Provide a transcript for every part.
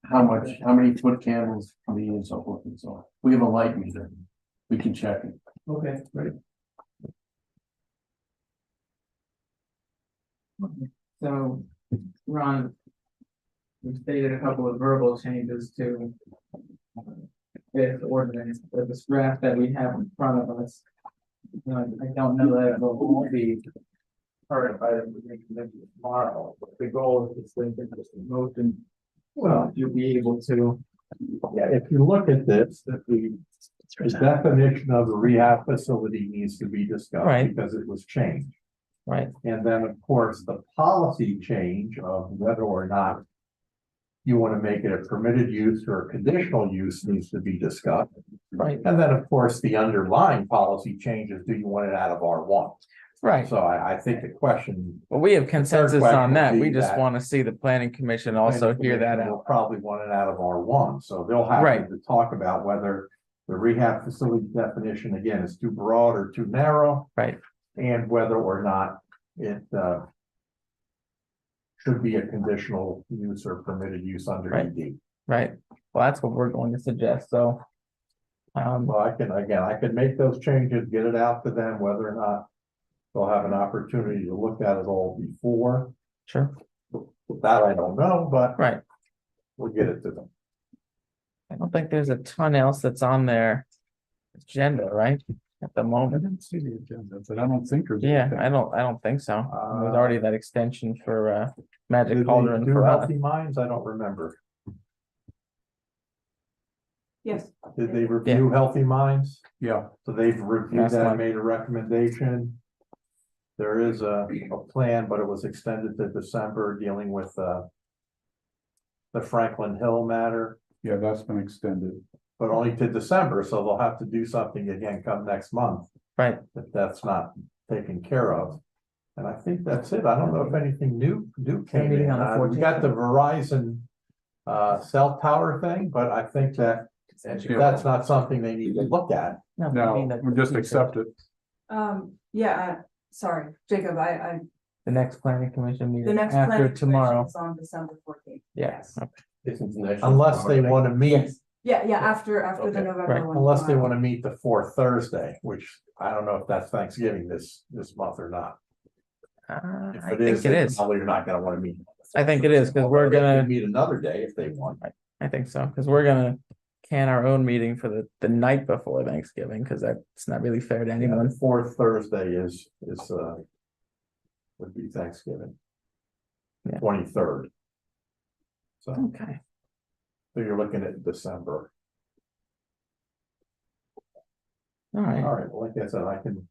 how many foot candles need and so forth and so on. We have a light meter. We can check it. Okay. Right. So, Ron, we stated a couple of verbal changes to this ordinance, but this draft that we have in front of us. I don't know that it will all be heard by the committee tomorrow, but the goal is to think of this motion. Well, you'll be able to. Yeah, if you look at this, that the definition of a rehab facility needs to be discussed. Right. Because it was changed. Right. And then, of course, the policy change of whether or not you want to make it a permitted use or a conditional use needs to be discussed. Right. And then, of course, the underlying policy changes, do you want it out of R1? Right. So I think the question. Well, we have consensus question on that. would We be just that- want to see the planning commission also hear that We'll out. probably want it out of R1, so they'll have Right. to talk about whether the rehab facility definition, again, is too broad or too narrow. Right. And whether or not it should be a conditional use or permitted use under Right. ED. Right. Well, that's what we're going to suggest. So. Well, I can make those changes, get it out to them, whether or not they'll have an opportunity to look at it all before. Sure. That I don't know, but Right. we'll get it to them. I don't think there's a ton else that's on their agenda, right? At the I moment. didn't see the agenda, but I don't think there's. Yeah, I don't think so. There's already that extension for Magic Did Cauldron they do for us. Healthy Minds? I don't remember. Yes. Did they review Healthy Minds? Yeah. So they've reviewed Last that, month. made a recommendation. There is a plan, but it was extended to December dealing with the Franklin Hill matter, Yeah, that's been extended. but only to December, so they'll have to do something again come next month Right. if that's not taken care of. And I think that's it. I don't know if anything new came meeting in. on the We got the Verizon cell tower thing, but I think that that's not something they need to look at. I No, mean, that- we just accept it. Yeah, sorry, Jacob, The next planning commission the meeting next after planning tomorrow. commission is on December 14th. Yes. Unless they want to meet, Yeah, after the Okay. November Right. one. unless they want to meet the fourth Thursday, which I don't know if that's Thanksgiving this month or not. If I it think is, it then is. probably you're not gonna want to meet. I think it is, 'cause we're Although they gonna- could meet another day if they want. I think so, because we're gonna can our own meeting for the night before Thanksgiving, because that's not really fair to anyone. Fourth Thursday is would be Thanksgiving. Yeah. 23rd. So Okay. you're looking at December. All right. All right, well, like I said, I can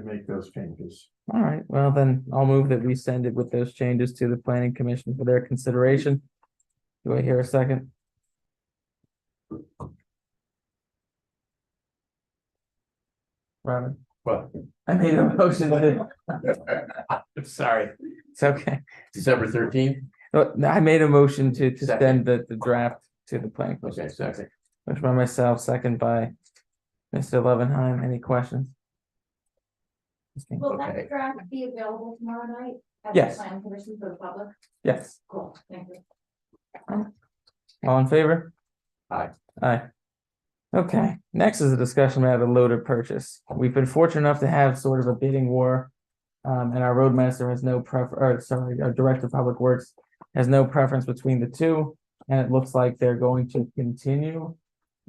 make those changes. All right. Well, then I'll move that we send it with those changes to the planning commission for their consideration. Do I hear a second? Robin, But I made a motion to, Sorry, it's okay. December 13th. I made a motion to Second. send the draft to the planning commission. Okay, second. Motion by myself, second by Mr. Levenheim. Any questions? Will Okay. that draft be available tomorrow night? At Yes. the plan commission for the public? Yes. Cool, thank you. All in favor? Aye. Aye. Okay, next is a discussion about the loader purchase. We've been fortunate enough to have sort of a bidding war. And our roadmaster has no our director of public works has no preference between the two. And it looks like they're going to continue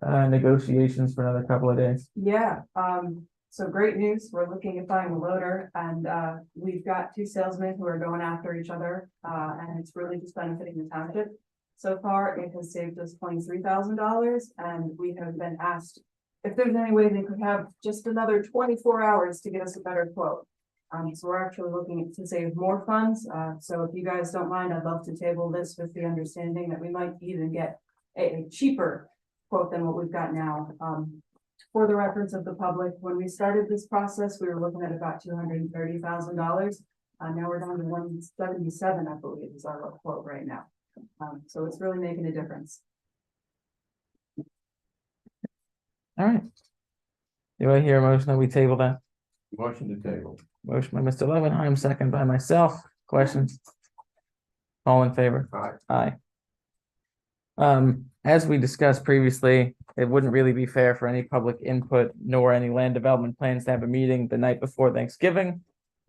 negotiations for another couple of days. Yeah, so great news, we're looking at buying a loader and, we've got two salesmen who are going after each other, and it's really just benefiting the township. So far, it has saved us $23,000 and we have been asked if there's any way they could have just another 24 hours to get us a better quote. So we're actually looking to save more funds, so if you guys don't mind, I'd love to table this with the understanding that we might even get a cheaper quote than what we've got now. For the reference of the public, when we started this process, we were looking at about $230,000. Now we're down to 177, I believe, is our quote right now. So it's really making a difference. All right. Do I hear a motion that we table that? Motion to table. Motion by Mr. Levenheim, second by myself. Questions? All in favor? Aye. Aye. As we discussed previously, it wouldn't really be fair for any public input nor any land development plans to have a meeting the night before Thanksgiving,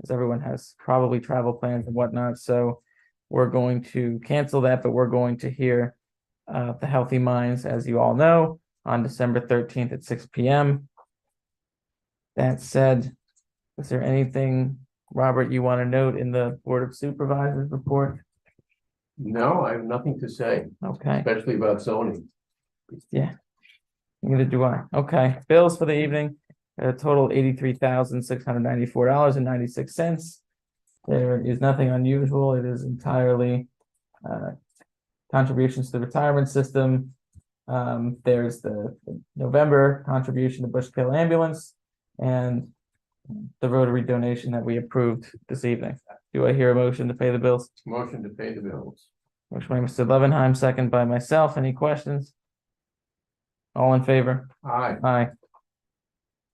as everyone has probably travel plans and whatnot, so we're going to cancel that, but we're going to hear the Healthy Minds, as you all know, on December 13th at 6 p.m. That said, is there anything, Robert, you want to note in the Board of Supervisors report? No, I have nothing to say, Okay, especially about zoning. neither do I. Okay, bills for the evening, total $83,694.96. There is nothing unusual. It is entirely contributions to the retirement system. There's the November contribution to Bushkill Ambulance and the Rotary donation that we approved this evening. Do I hear a motion to pay the bills? Motion to pay the bills. Motion by Mr. Levenheim, second by myself. Any questions? All in favor? Aye. Aye.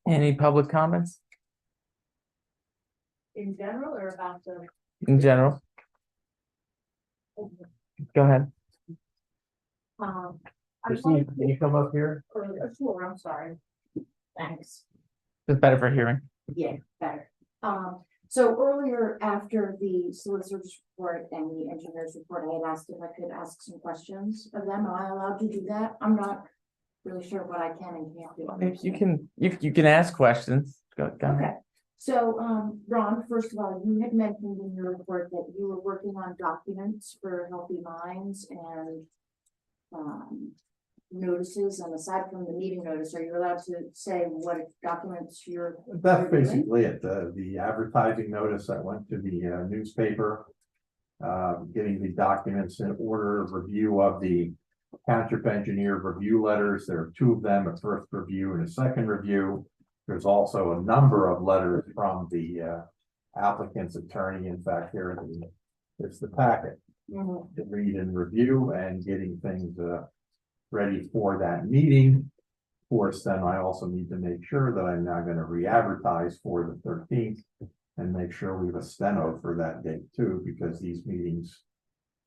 Any public comments In general or about the? in general? Go ahead. I Christine, can you come up here? Sure, I'm sorry. Thanks. It's better for hearing. Yeah, better. So earlier after the solicitor's report and the engineer's report, I had asked if I could ask some questions of them. Am I allowed to do that? I'm not really sure what I can and can't do. You can ask questions. Go ahead. Okay, so, Ron, first of all, you had mentioned in your report that you were working on documents for Healthy Minds and notices, and aside from the meeting notice, are you allowed to say what documents you're? That's doing? basically it, the advertising notice that went to the newspaper. Getting the documents in order, review of the township engineer review letters. There are two of them, a first review and a second review. There's also a number of letters from the applicant's attorney. In fact, here it's the packet Mhm. to read and review and getting things ready for that meeting. Of course, then I also need to make sure that I'm now going to re-advertise for the 13th and make sure we have a steno for that date too, because these meetings,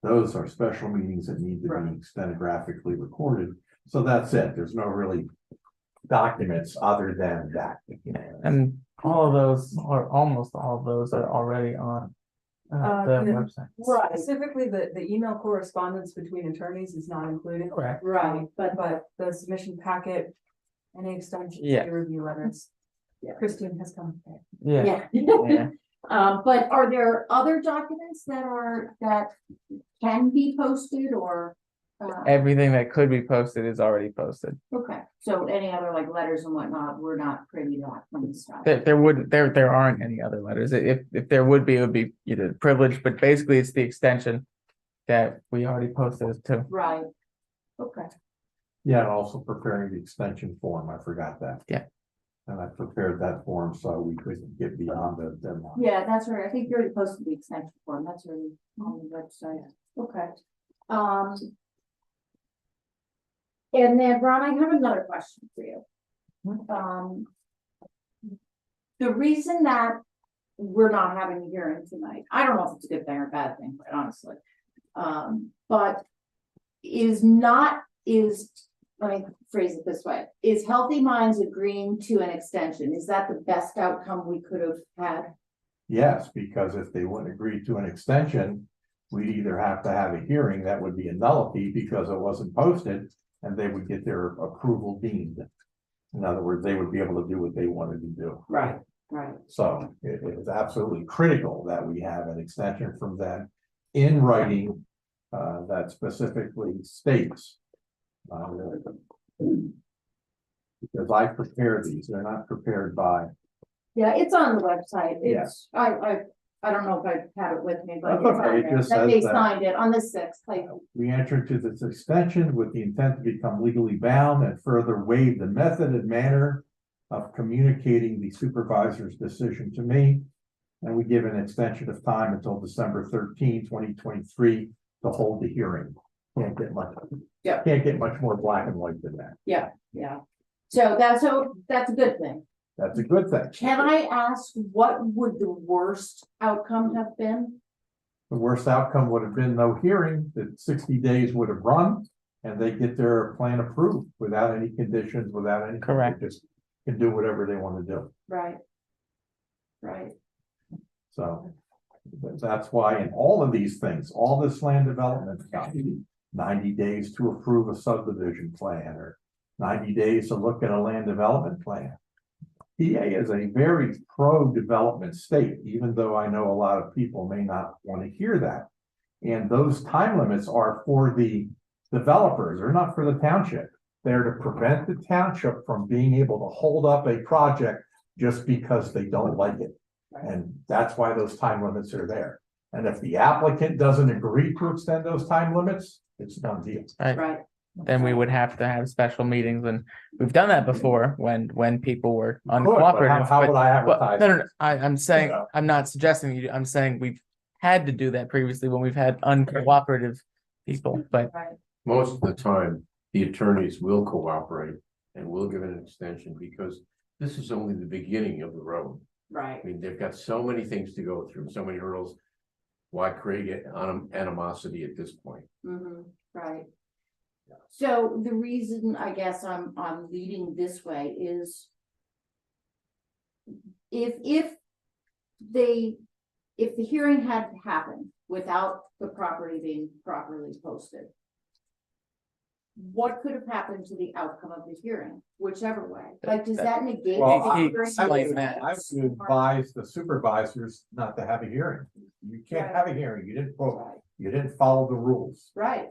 those are special meetings that need to be stenographically recorded. So that's it. There's no really documents other than that. And all of those, or almost all of those, are already on the the- website. Right, Specifically, the email correspondence between attorneys is not included, Correct. right, but but the submission packet, any extensions, Yeah. the review letters. Yeah. Christine has come. Yeah. yeah. Yeah. But are there other documents that can be posted or? Everything that could be posted is already posted. Okay, so any other like letters and whatnot, we're not privy to that from the stuff. There aren't any other letters. If there would be, it would be either privileged, but basically it's the extension that we already posted to. Right, okay, Yeah, and also preparing the extension form. I forgot that. Yeah. And I prepared that form so we could get beyond the deadline. yeah, that's right, I think you already posted the extension form, that's already on the website, okay. And then, Ron, I have another question for you. The reason that we're not having a hearing tonight, I don't know if it's a good thing or a bad thing, quite honestly. But let me phrase it this way, is Healthy Minds agreeing to an extension? Is that the best outcome we could have had? Yes, because if they wouldn't agree to an extension, we'd either have to have a hearing that would be a nullity because it wasn't posted, and they would get their approval deemed. In other words, they would be able to do what they wanted to do. Right. So it is absolutely critical that we have an extension from them in writing that specifically states. Because I prepare these, they're not prepared by. Yeah, it's on the website. It's, I don't know if I have it with me, but That's it's on okay, it there. just That says they that. signed it on the 6th, like, We enter into this extension with the intent to become legally bound and further waive the method and manner of communicating the supervisor's decision to me. And we give an extension of time until December 13, 2023 to hold the hearing. Can't get much more black and white than that. yeah. So that's a good thing. That's a good thing. Can I ask, what would the worst outcome have been? The worst outcome would have been no hearing, that 60 days would have run. and they get their plan approved without any conditions, without any. Correct. They just can do whatever they want to do. Right. Right, So that's why in all of these things, all this land development stuff, 90 days to approve a subdivision plan or 90 days to look at a land development plan. PA is a very pro-development state, even though I know a lot of people may not want to hear that. And those time limits are for the developers, they're not for the township. They're to prevent the township from being able to hold up a project just because they don't like it. And that's why those time limits are there. And if the applicant doesn't agree to extend those time limits, it's a done deal. right. Then we would have to have special meetings, and we've done that before when people were But uncooperative. how would I Well, advertise? no, I'm saying, Yeah. I'm not suggesting you, I'm saying we've had to do that previously when we've had uncooperative people, but Right, Most of the time, the attorneys will cooperate and will give an extension because this is only the beginning of the road. right, I mean, they've got so many things to go through, so many hurdles. Why create animosity at this point? right. So the reason I guess I'm leading this way is. If the hearing had happened without the property being properly posted. What could have happened to the outcome of the hearing, whichever way? Like, does that negate? Well, the He hearing? explained that. I would advise the supervisors not to have a hearing. You can't have a hearing. You didn't vote. Right, You didn't follow the rules. right,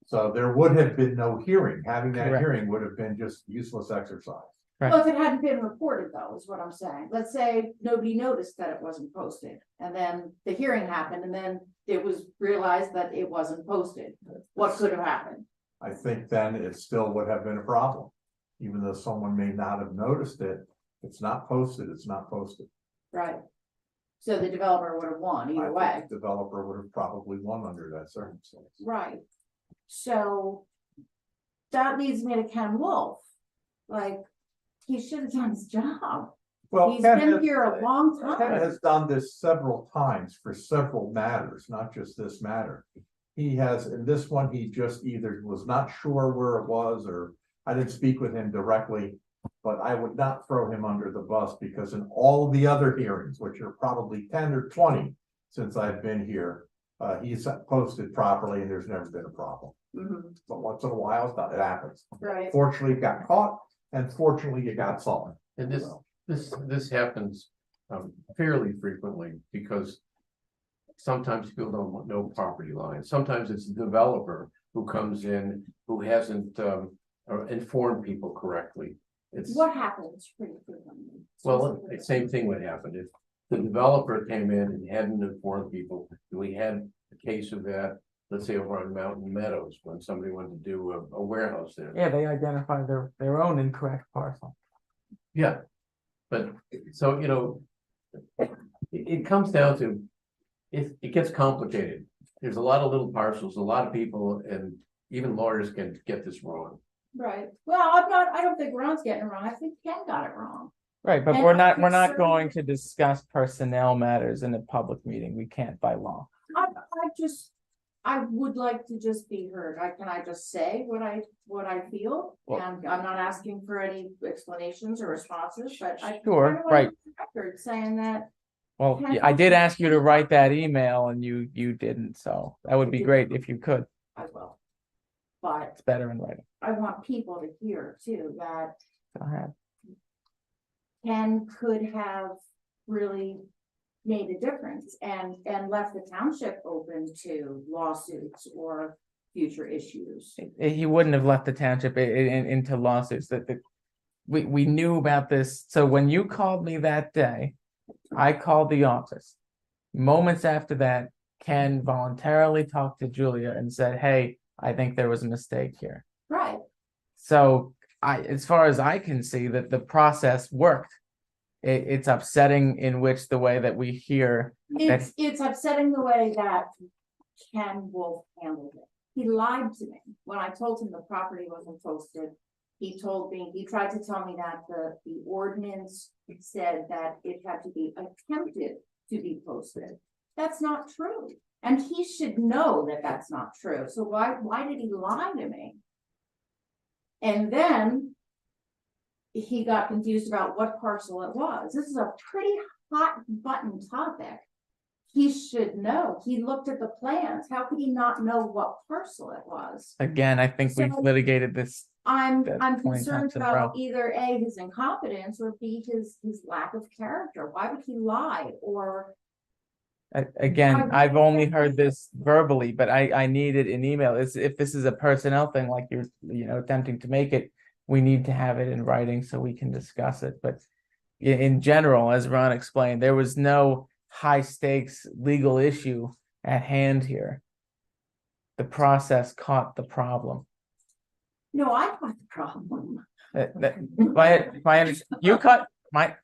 So there would have been no hearing. Having that Correct. hearing would have been just useless exercise. Right. well, if it hadn't been reported though, is what I'm saying. Let's say nobody noticed that it wasn't posted, and then the hearing happened, and then it was realized that it wasn't posted. What could have happened? I think then it still would have been a problem. Even though someone may not have noticed it, it's not posted, it's not posted. Right. So the developer would have won I either think way. the developer would have probably won under that circumstance. Right. So that leads me to Ken Wolf. Like, he should have done his job. Well, He's Ken been has- here a long Ken time. has done this several times for several matters, not just this matter. He has, in this one, he just either was not sure where it was, or I didn't speak with him directly. But I would not throw him under the bus, because in all the other hearings, which are probably 10 or 20 since I've been here, he's posted properly and there's never been a problem. Mhm. But once in a while, it happens. Right, Fortunately, it got caught, and fortunately, it got solved. And this happens fairly frequently because sometimes people don't know property lines. Sometimes it's the developer who comes in who hasn't informed people correctly. It's, what happens pretty frequently? well, the same thing would happen if the developer came in and hadn't informed people. We had a case of that, let's say over on Mountain Meadows, when somebody wanted to do a warehouse there. yeah, they identify their own incorrect parcel. Yeah, but so, you know, it comes down to, it gets complicated. There's a lot of little parcels, a lot of people, and even lawyers can get this wrong. Right, well, I don't think Ron's getting it wrong, I think Ken got it wrong. Right, but And we're I'm not concerned- going to discuss personnel matters in a public meeting. We can't by law. I would like to just be heard. Can I just say what I feel? Well- And I'm not asking for any explanations or responses, but I. Sure, kinda want right. Record saying that, Well, Can I I did also- ask you to write that email and you didn't, so that would be great if you could. I will. But It's better in writing. I want people to hear too, that Go ahead. Ken could have really made a difference and left the township open to lawsuits or future issues. He wouldn't have left the township into lawsuits we knew about this. So when you called me that day, I called the office. Moments after that, Ken voluntarily talked to Julia and said, hey, I think there was a mistake here. Right, So as far as I can see, that the process worked. It's upsetting in which the way that we hear. it's upsetting the way that Ken Wolf handled it. He lied to me when I told him the property wasn't posted. He tried to tell me that the ordinance said that it had to be attempted to be posted. That's not true. And he should know that that's not true. So why did he lie to me? And then he got confused about what parcel it was. This is a pretty hot button topic. He should know. He looked at the plans. How could he not know what parcel it was? Again, I think we've So- litigated this. I'm That's 20 concerned times in a row. about either A, his incompetence, or B, his lack of character. Why would he lie? Or Again, I I've really only think heard that- this verbally, but I need it in email. If this is a personnel thing, like you're, attempting to make it, we need to have it in writing so we can discuss it. But in general, as Ron explained, there was no high stakes legal issue at hand here. The process caught the problem. no, I got the problem.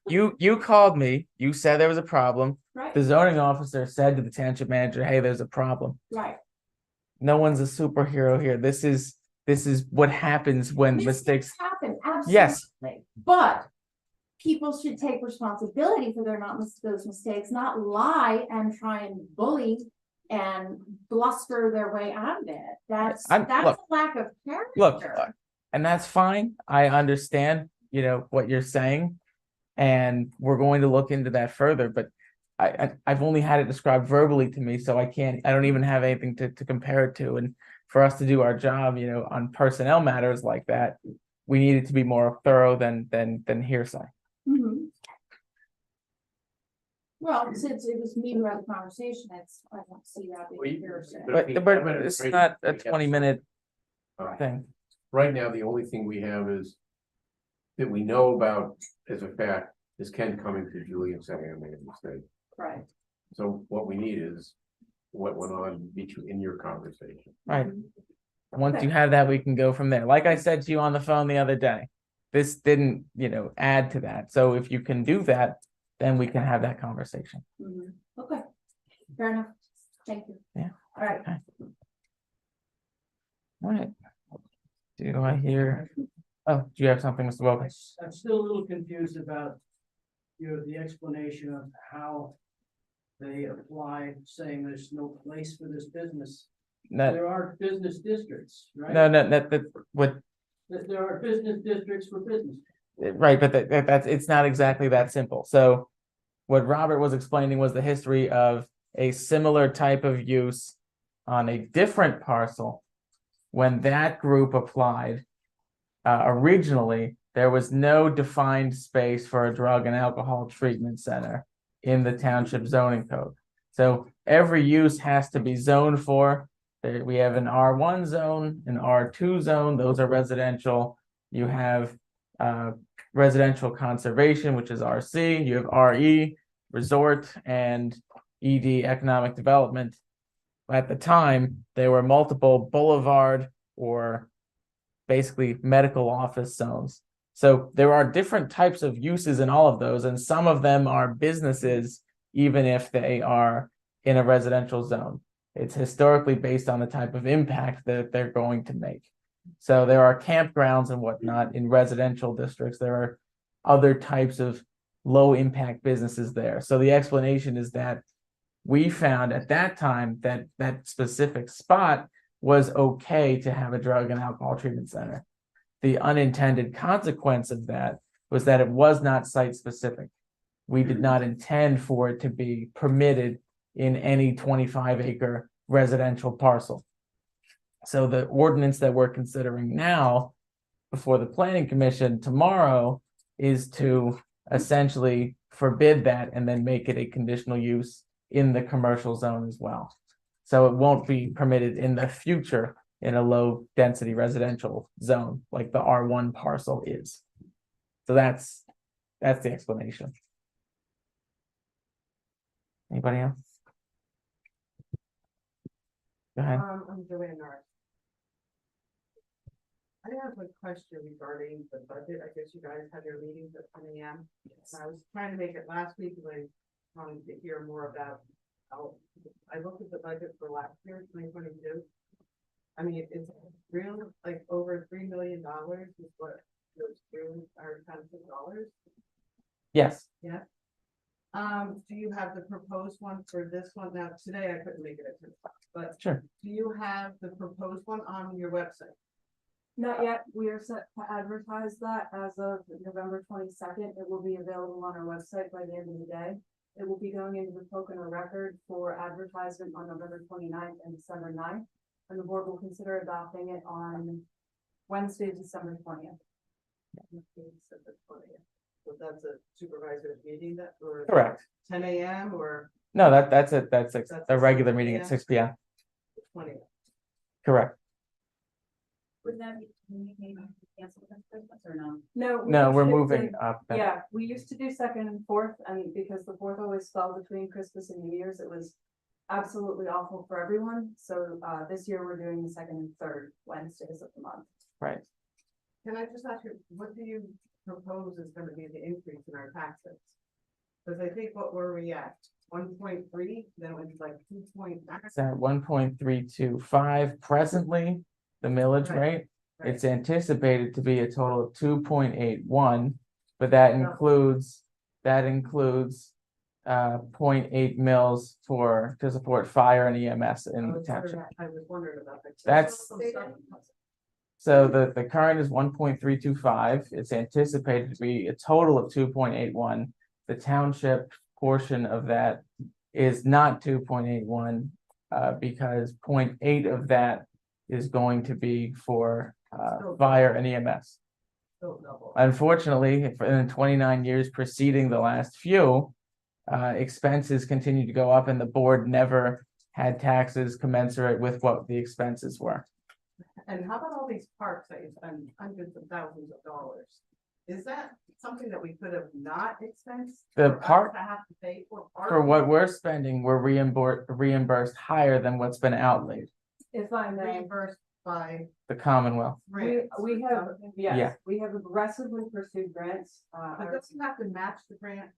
You called me, you said there was a problem. Right, The zoning officer said to the township manager, hey, there's a problem. right. No one's a superhero here. This is what happens when mistakes. Happen, Yes. absolutely. But people should take responsibility for those mistakes, not lie and try and bully and bluster their way out of it. That's look, a lack of Look, character. and that's fine. I understand, what you're saying. And we're going to look into that further, but I've only had it described verbally to me, so I don't even have anything to compare it to. And for us to do our job, on personnel matters like that, we need it to be more thorough than hearsay. Mhm. Well, since it was me who had the conversation, I don't see that Well, being you- hearsay. But it's not a 20-minute Alright. thing. Right now, the only thing we have is that we know about as a fact is Ken coming to Julie and saying I made a mistake. Right. So what we need is what went on in your conversation. Right. Once you have that, we can go from there. Like I said to you on the phone the other day, this didn't, add to that. So if you can do that, then we can have that conversation. Mhm. Okay, fair enough. Thank you. Yeah. All right. All right. Do I hear? Oh, do you have something, Mr. Wilkins? I'm still a little confused about, the explanation of how they apply, saying there's no place for this business. No, There are business districts, right? no, what, There are business districts for business. right, but it's not exactly that simple. So what Robert was explaining was the history of a similar type of use on a different parcel. When that group applied, originally, there was no defined space for a drug and alcohol treatment center in the township zoning code. So every use has to be zoned for. We have an R1 zone, an R2 zone, those are residential. You have residential conservation, which is RC. You have RE, resort, and ED, economic development. At the time, there were multiple boulevard or basically medical office zones. So there are different types of uses in all of those, and some of them are businesses, even if they are in a residential zone. It's historically based on the type of impact that they're going to make. So there are campgrounds and whatnot in residential districts. There are other types of low impact businesses there. So the explanation is that we found at that time that that specific spot was okay to have a drug and alcohol treatment center. The unintended consequence of that was that it was not site specific. We did not intend for it to be permitted in any 25-acre residential parcel. So the ordinance that we're considering now before the planning commission tomorrow is to essentially forbid that and then make it a conditional use in the commercial zone as well. So it won't be permitted in the future in a low density residential zone like the R1 parcel is. So that's the explanation. Anybody else? Go ahead. I'm Joanne Nard. I have a question regarding the budget. I guess you guys have your meetings at 10 a.m. And I was trying to make it last week, but I wanted to hear more about how, I looked at the budget for last year, 2022. I mean, it's real, like over $3 million is what those really are $10 dollars. Yes. Yeah. Do you have the proposed one for this one? Now, today I couldn't make it at 10 o'clock, but Sure. do you have the proposed one on your website? Not yet, we are set to advertise that as of November 22nd. It will be available on our website by the end of the day. It will be going into the Pocono Record for advertisement on November 29th and December 9th. And the board will consider adopting it on Wednesday, December 20th. So that's a supervisor's meeting that, or Correct. 10 a.m. or No, that's a That's a a regular 6 meeting at p.m.? 6 p.m. 20? Correct. Would that be cancel Christmas or no? No. No, we're shifted- moving up. Yeah, we used to do second and fourth, and because the fourth always fell between Christmas and New Year's, it was absolutely awful for everyone. So this year we're doing the second and third Wednesdays of the month. Right. Can I just ask you, what do you propose is gonna be the increase in our taxes? Because I think what were we at, 1.3, then it went like 2. It's at 1.325 presently, the millage Right, rate. right. It's anticipated to be a total of 2.81, but that includes 0.8 mils to support fire and EMS in the township. I was wondering about that. That's- So the current is 1.325. It's anticipated to be a total of 2.81. The township portion of that is not 2.81, because 0.8 of that is going to be for fire and EMS. Still double. Unfortunately, in the 29 years preceding the last few, expenses continue to go up, and the board never had taxes commensurate with what the expenses were. And how about all these parks that you spend hundreds of thousands of dollars? Is that something that we could have not expensed? The for us park- To have to pay for. For what we're spending, we're reimbursed higher than what's been outlaid, If I may, Reimbursed by the Commonwealth. grants. we have, Yeah. yes, we have aggressively pursued grants. But doesn't have to match the grant?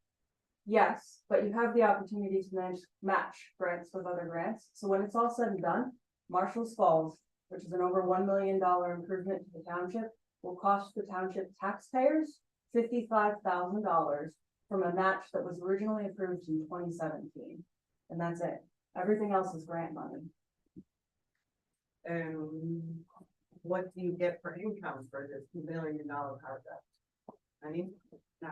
Yes, but you have the opportunity to match grants with other grants. So when it's all said and done, Marshall's Falls, which is an over $1 million improvement to the township, will cost the township taxpayers $55,000 from a match that was originally approved in 2017. And that's it. Everything else is grant money. And what do you get for income for this $2 million project? I mean, no.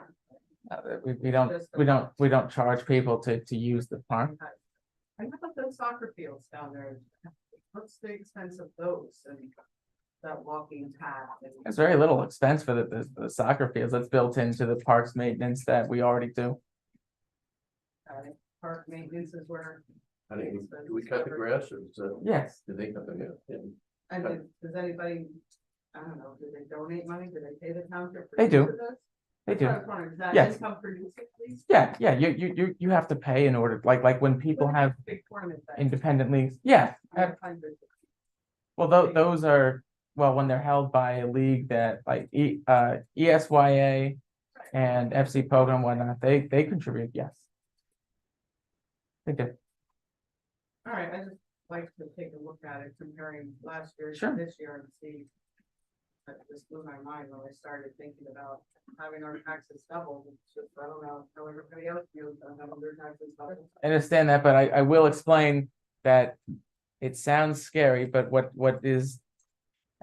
We don't charge people to use the park. I know about those soccer fields down there. What's the expense of those and that walking path? There's very little expense for the soccer fields. That's built into the parks maintenance that we already do. Park maintenance is where. I think, do we cut the grass or is that, Yes, do they cut the grass? Yeah. And does anybody, I don't know, do they donate money? Do they pay the township? for They do. use of this? they That's what I do. was wondering. Is that Yes. income producing, please? Yeah, you have to pay in order, like when people have Big tournament. then. independent leagues. Yeah, Hundreds. well, those are, well, when they're held by a league that like ESYA and FC Pogo and whatnot, they contribute, yes. They do. All right, I just like to take a look at it, comparing last year to Sure. this year and see. That just blew my mind when I started thinking about having our taxes doubled. It's just, I don't know how everybody else feels about having their taxes doubled. I understand that, but I will explain that it sounds scary, but what is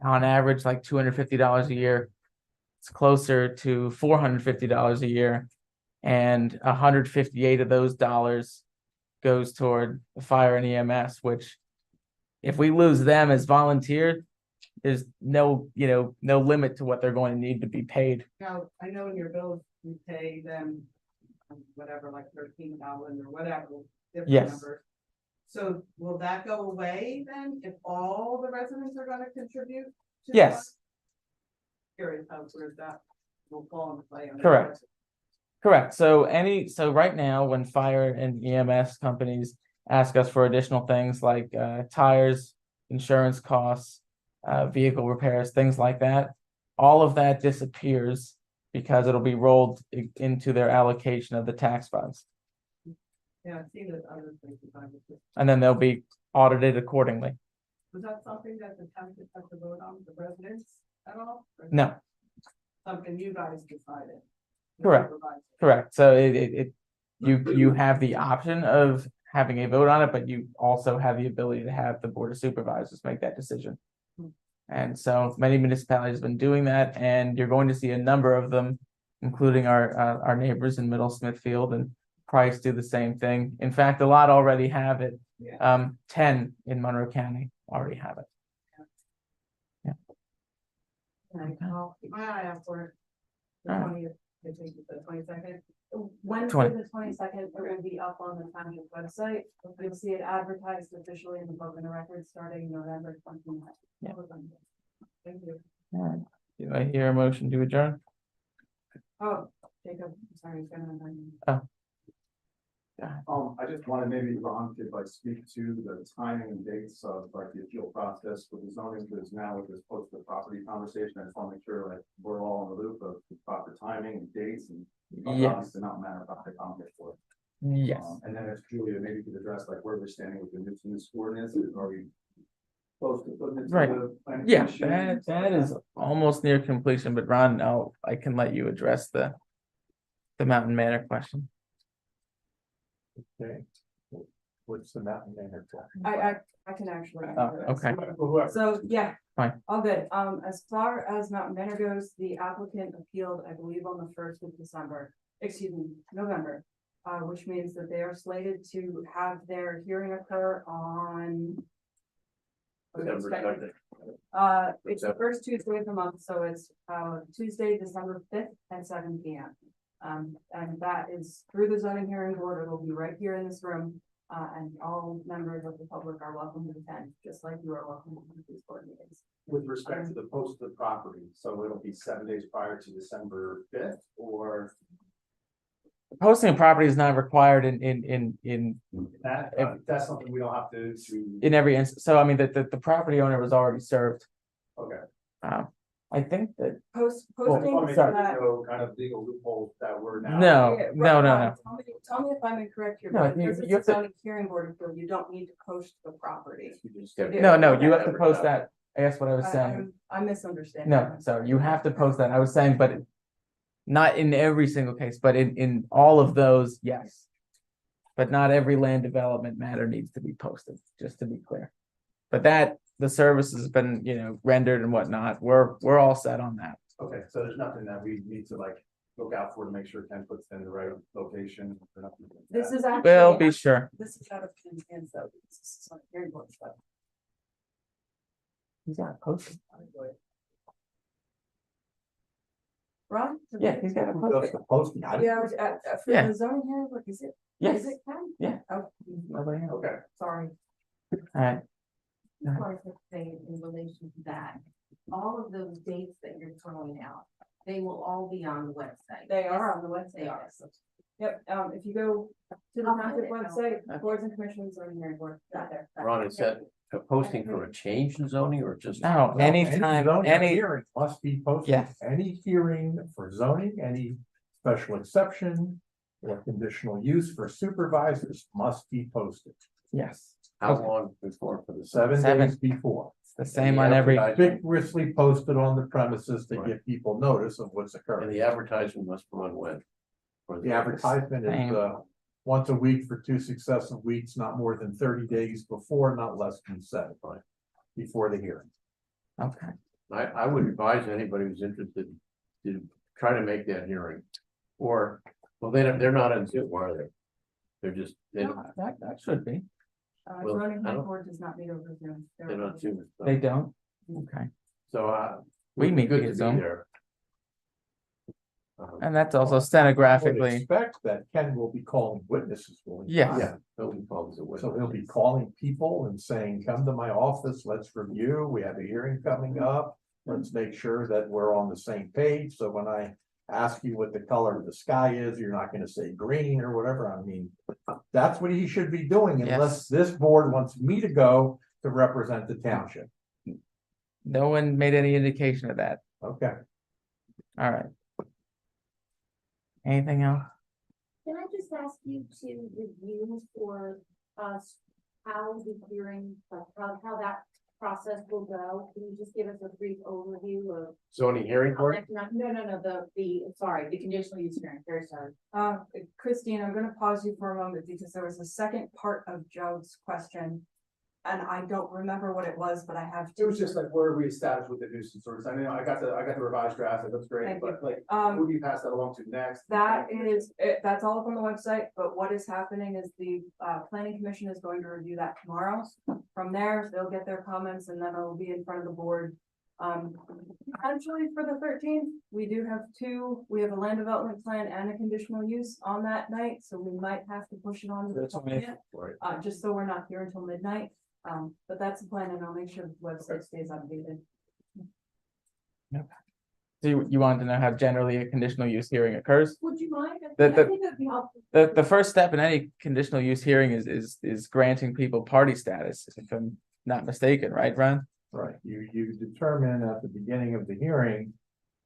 on average like $250 a year, it's closer to $450 a year, and 158 of those dollars goes toward the fire and EMS, which if we lose them as volunteers, there's no limit to what they're going to need to be paid. Now, I know in your bills, you pay them, whatever, like 13,000 or whatever. different Yes. numbers. So will that go away then, if all the residents are gonna contribute? to the Yes, fund? Curious how where that will fall into play. on the Correct. budget. correct. So right now, when fire and EMS companies ask us for additional things like tires, insurance costs, vehicle repairs, things like that, all of that disappears because it'll be rolled into their allocation of the tax funds, Yeah, I've seen it other places. I was just- and then they'll be audited accordingly. Was that something that the township has to vote on, the residents at all? Or No, Something you guys decided? the Correct. supervisor? correct. So it you have the option of having a vote on it, but you also have the ability to have the Board of Supervisors make that decision. And so many municipalities have been doing that, and you're going to see a number of them, including our neighbors in Middle Smithfield and Price do the same thing. In fact, a lot already have it. 10 in Monroe County already have it. I'll keep my eye out for it. The All right. 20th, I think it's the 22nd. Wednesday, 20. the 22nd, it will be up on the township website. You'll see it advertised officially in the book and the record starting November 29th. Yeah. Thank you. All right. Do I hear a motion to adjourn? Oh, Jacob, I'm sorry, it's gonna. I just wanted maybe Ron could like speak to the timing and dates of like the appeal process for the zoning, because now with this posted property conversation, I just want to make sure like we're all in the loop of the proper timing and dates and. Yes. Obviously not matter about the comment for it. Yes. And then if Julia maybe could address like where we're standing with the new ordinance, are we close to putting it to Right. the planning Yeah, commission? that is almost near completion, but Ron, I can let you address the Mountain Manor question. Okay. What's the mountain manor? I can actually. Oh, answer this. okay. Whoever. So, yeah. Fine. All good. As far as Mountain Manor goes, the applicant appealed, I believe, on the 1st of November. Which means that they are slated to have their hearing occur on. December 2nd. It's the first Tuesday of the month, so it's, Tuesday, December 5th at 7 p.m. And that is through the zoning hearing board. It'll be right here in this room. And all members of the public are welcome to attend, just like you are welcome to these board meetings. With respect to the posted property, so it'll be 7 days prior to December 5th or Posting a property is not required in that's something we don't have to. every instance. So I mean, the property owner was already served. Okay. I think that, Posting Well, that. no kind of legal loopholes that we're now. no, Yeah, no. Ron, Tell me if I'm incorrect here, No, but you- because you have it's a to- zoning hearing board appeal, you don't need to post the property. no, you have to post that. I guess what I was saying. I'm misunderstanding. No, so you have to post that. I was saying, but not in every single case, but in all of those, yes. But not every land development matter needs to be posted, just to be clear. But that, the service has been, rendered and whatnot. We're all set on that. Okay, so there's nothing that we need to like look out for to make sure Ken puts it in the right location. or nothing like This that. is actually. We'll be sure. This is out of Ken's hands though, because this is on hearing board stuff. He's got it posted. Ron? Yeah, he's got it Who posted. does the posting? I don't- Yeah, for Yeah. the zoning hearing board, is it? Yes, Is it Ken? Yeah. Oh, nobody else. Okay, sorry. All right. As far as the thing in relation to that, all of those dates that you're throwing out, they will all be on the website. They are on the website. They are. Yep, if you go to the I'll township find it. website, boards and commissions on hearing board, got there. Ron, is that a posting for a change in zoning or just? No, Well, anytime, zoning any, Hearing must be posted. Yes. Any hearing for zoning, any special exception or conditional use for supervisors must be posted yes, How long before for the 7 7. days before. it's the same on every, Vigorously posted on the premises to give people notice of what's And occurring. the advertisement must run when? For The advertisement is Same. once a week for 2 successive weeks, not more than 30 days before, not less than 7 before the hearing. okay, I would advise anybody who's interested to try to make that hearing. Or, well, they're not on Zoom, are they? They're just, that should be. Well, Zoning I hearing don't- board does not meet over Zoom. they're not Zoom. They don't? Okay, So, We it'd be meet good via to be Zoom. there. and that's also I would stenographically, expect that Ken will be calling witnesses. will he Yes. not? Yeah, nobody calls it. So he'll be calling people and saying, come to my office, let's review, we have a hearing coming up. Let's make sure that we're on the same page, so when I ask you what the color of the sky is, you're not gonna say green or whatever, I mean. That's what he should be doing unless this board wants me to go to represent the township, no one made any indication of that. okay? All right. Anything else? Can I just ask you to review for us how the hearing, how that process will go? Can you just give us a brief overview of? Zoning hearing board? No, sorry, the conditional use hearing, very sorry. Christine, I'm gonna pause you for a moment because there was a second part of Joe's question. And I don't remember what it was, but I have. It was just like, where are we established with the nuisance orders? I mean, I got the revised draft, it looks great, Thank but like, Um, who do you pass that along to next? That's all up on the website, but what is happening is the planning commission is going to review that tomorrow. From there, they'll get their comments and then it'll be in front of the board. Potentially for the 13th, we have a land development plan and a conditional use on that night, so we might have to push it on to the That's 20th. Right. Just so we're not here until midnight. But that's the plan and I'll make sure the website stays updated. So you wanted to know how generally a conditional use hearing occurs? Would you mind? The- I the- think that'd be helpful. The first step in any conditional use hearing is granting people party status, if I'm not mistaken, right, Ron? Right, you determine at the beginning of the hearing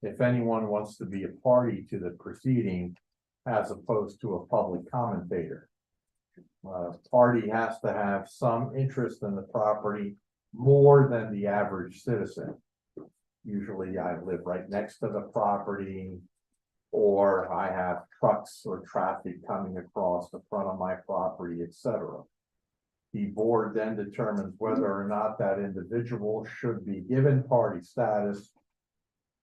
if anyone wants to be a party to the proceeding as opposed to a public commentator. Party has to have some interest in the property more than the average citizen. Usually I live right next to the property, or I have trucks or traffic coming across the front of my property, etc. The board then determines whether or not that individual should be given party status.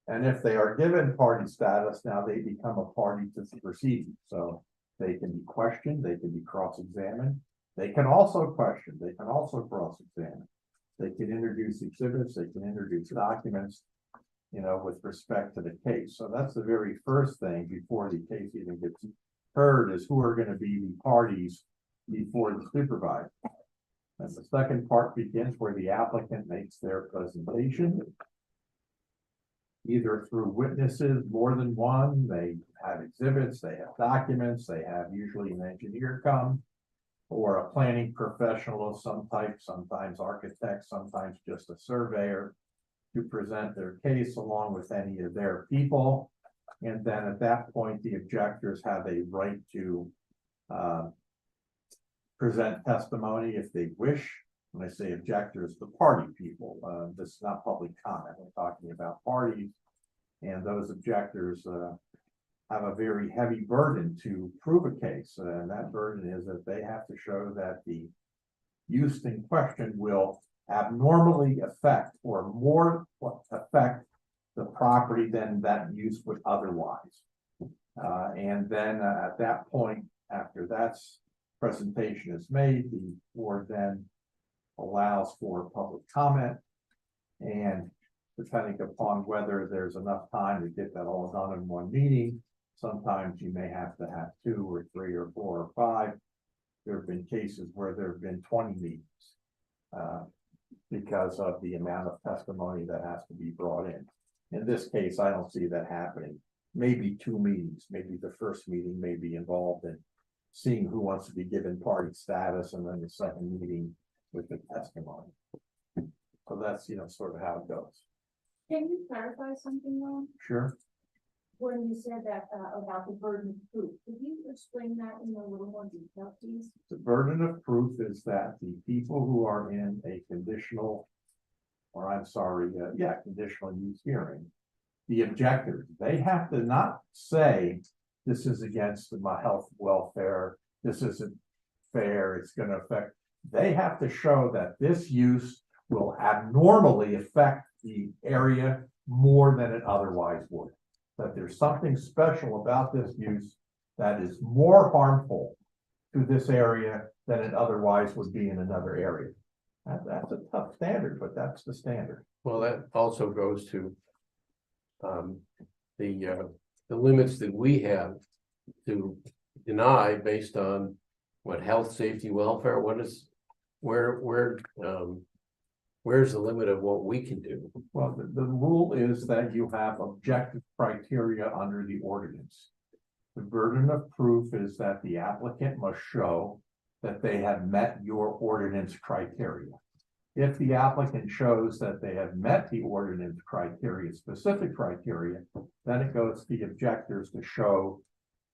And if they are given party status, now they become a party to the proceeding. So they can be questioned, they can be cross-examined. They can also question, they can also cross-examine. They can introduce exhibits, they can introduce documents, with respect to the case. So that's the very first thing before the case even gets heard, is who are going to be the parties before the supervisor. And the second part begins where the applicant makes their presentation, either through witnesses, more than one. They have exhibits, they have documents, they have usually an engineer come, or a planning professional of some type, sometimes architect, sometimes just a surveyor, to present their case along with any of their people. And then at that point, the objectors have a right to present testimony if they wish. When I say objectors, the party people, this is not public comment, we're talking about parties. And those objectors have a very heavy burden to prove a case. And that burden is that they have to show that the use in question will abnormally affect or more affect the property than that use would otherwise. And then at that point, after that's presentation is made, the board then allows for public comment. And depending upon whether there's enough time to get that all done in one meeting, sometimes you may have to have 2 or 3 or 4 or 5. There have been cases where there have been 20 meetings because of the amount of testimony that has to be brought in. In this case, I don't see that happening. Maybe 2 meetings, maybe the first meeting may be involved in seeing who wants to be given party status, and then the second meeting with the testimony. So that's, sort of how it goes. Can you clarify something, Ron? Sure. When you said that about the burden of proof, could you explain that in a little more detail, please? The burden of proof is that the people who are in a conditional use hearing, the objectors, they have to not say, this is against my health, welfare, this isn't fair, it's going to affect. They have to show that this use will abnormally affect the area more than it otherwise would. That there's something special about this use that is more harmful to this area than it otherwise would be in another area. That's a tough standard, but that's the standard. Well, that also goes to the limits that we have to deny based on what health, safety, welfare, where's the limit of what we can do? Well, the rule is that you have objective criteria under the ordinance. The burden of proof is that the applicant must show that they have met your ordinance criteria. If the applicant shows that they have met the ordinance criteria, specific criteria, then it goes to the objectors to show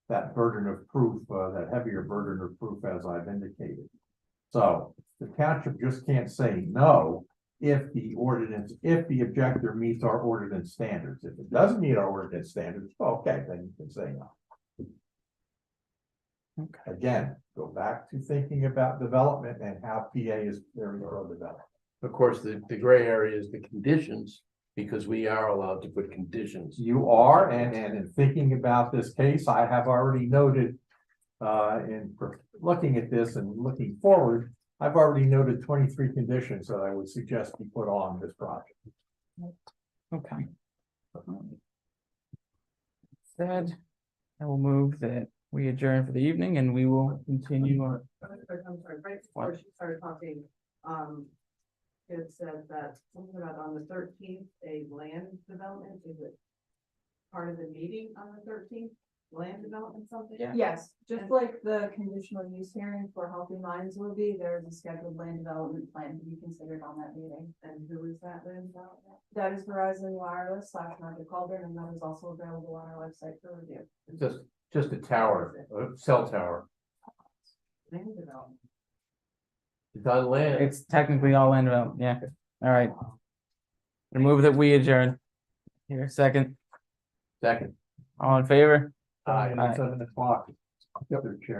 that burden of proof, that heavier burden of proof, as I've indicated. So the township just can't say no if the ordinance, if the objector meets our ordinance standards. If it doesn't meet our ordinance standards, well, okay, then you can say no. Okay. Again, go back to thinking about development and how PA is very well developed. Of course, the gray area is the conditions, because we are allowed to put conditions. You are, and in thinking about this case, I have already noted, looking at this and looking forward, I've already noted 23 conditions that I would suggest be put on this project. Okay. Said, I will move that we adjourn for the evening and we will continue our. I'm sorry, right before she started talking, it said that something about on the thirteenth, a land development, is it part of the meeting on the thirteenth, land development something? Yeah. Yes, just like the conditional use hearing for Healthy Minds will be, there's a scheduled land development plan to be considered on that meeting. And who is that land development? That is Verizon Wireless / Magic Cauldron, and that is also available on our website for review. It's just a tower, a cell tower. Land development. It's on land. It's technically all land development, yeah. All right. I move that we adjourn. Here, second, Second. all in favor? Aye. At 7 o'clock. Chair.